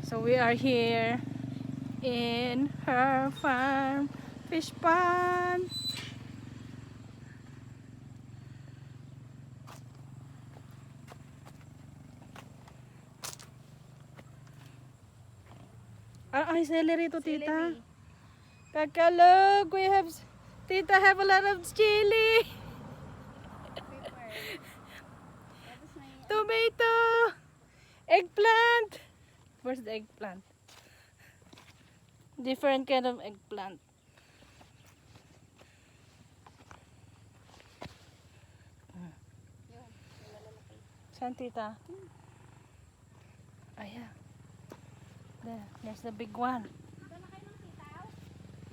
So we are here in her farm fish pond. Ay, celery to, tita. Kakalog, we have, tita have a lot of chili. Tomato, eggplant. Where's the eggplant? Different kind of eggplant. Saan, tita? Ayan. There's the big one.